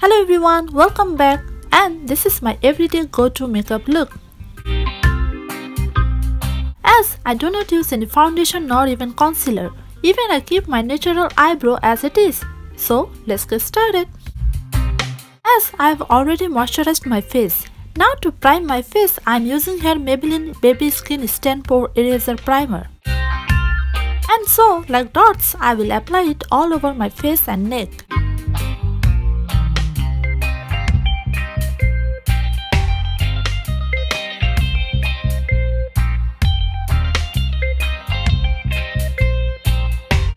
Hello everyone, welcome back, and this is my everyday go-to makeup look. As I do not use any foundation nor even concealer, even I keep my natural eyebrow as it is. So let's get started. As I have already moisturized my face, now to prime my face I am using here Maybelline Baby Skin Stain Pore Eraser Primer. And so like dots I will apply it all over my face and neck.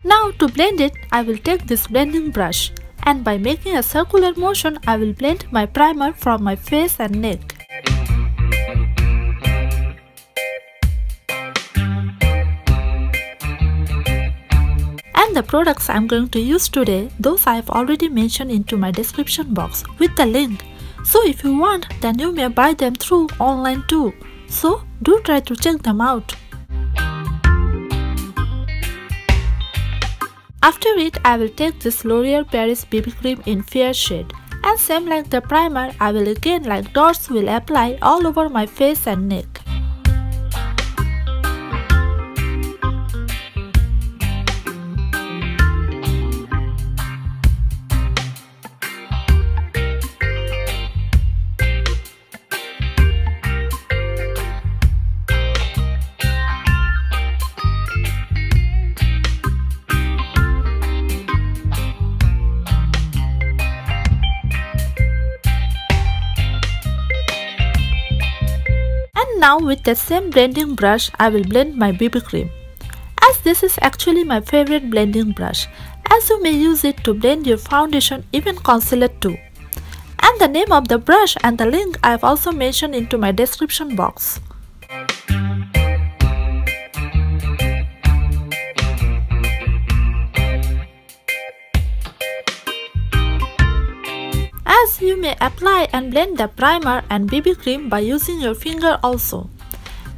Now to blend it, I will take this blending brush and by making a circular motion, I will blend my primer from my face and neck. And the products I am going to use today, those I have already mentioned into my description box with the link. So if you want, then you may buy them through online too. So do try to check them out. After it, I will take this L'Oreal Paris BB cream in fair shade, and same like the primer, I will again like dots will apply all over my face and neck. Now with the same blending brush, I will blend my BB cream. As this is actually my favorite blending brush, as you may use it to blend your foundation, even concealer too. And the name of the brush and the link I have also mentioned into my description box. As you may apply and blend the primer and BB cream by using your finger also.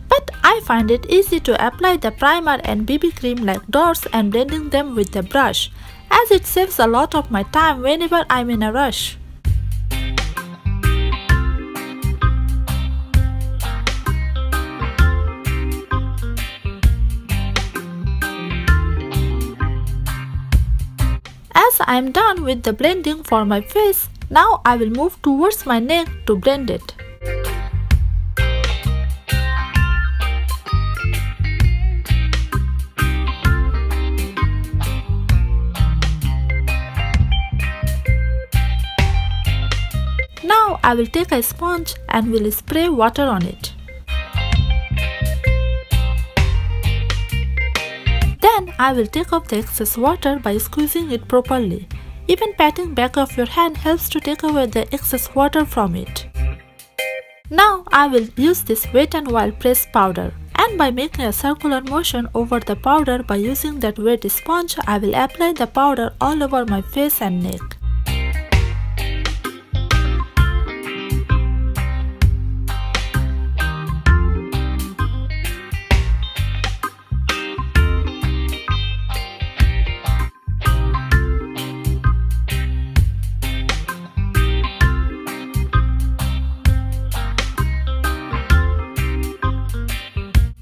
But I find it easy to apply the primer and BB cream like dots and blending them with the brush, as it saves a lot of my time whenever I'm in a rush. As I am done with the blending for my face, now I will move towards my neck to blend it. Now I will take a sponge and will spray water on it. Then I will take off the excess water by squeezing it properly. Even patting back of your hand helps to take away the excess water from it. Now I will use this Wet n Wild pressed powder, and by making a circular motion over the powder by using that wet sponge, I will apply the powder all over my face and neck.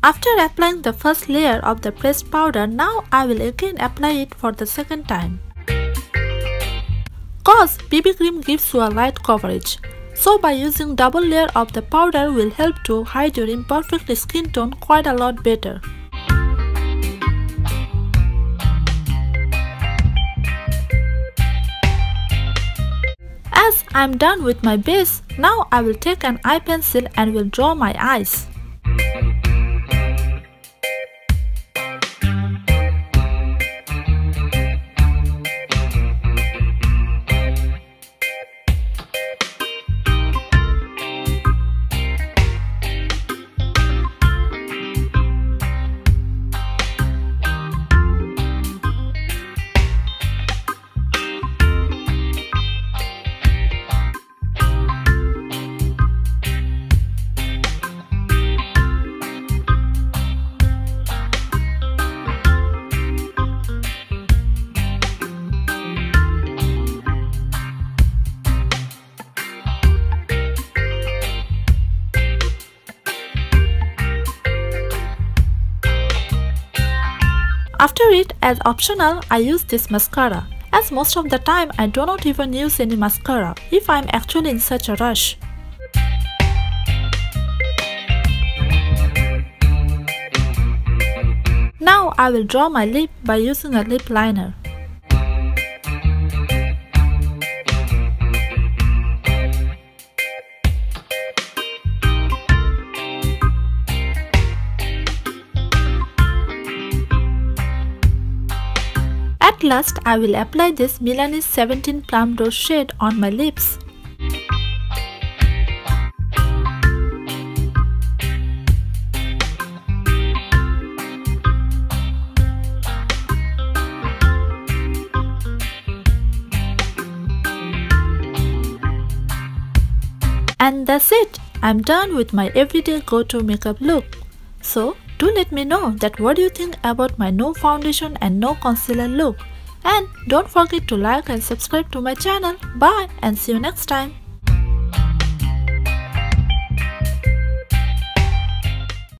After applying the first layer of the pressed powder, now I will again apply it for the second time. Cause BB cream gives you a light coverage, so by using double layer of the powder will help to hide your imperfect skin tone quite a lot better. As I am done with my base, now I will take an eye pencil and will draw my eyes. After it, as optional, I use this mascara, as most of the time I do not even use any mascara if I am actually in such a rush. Now I will draw my lip by using a lip liner. At last, I will apply this Milani's 17 Plum Rose shade on my lips. And that's it! I'm done with my everyday go-to makeup look. So, do let me know that what do you think about my no foundation and no concealer look. And don't forget to like and subscribe to my channel. Bye and see you next time.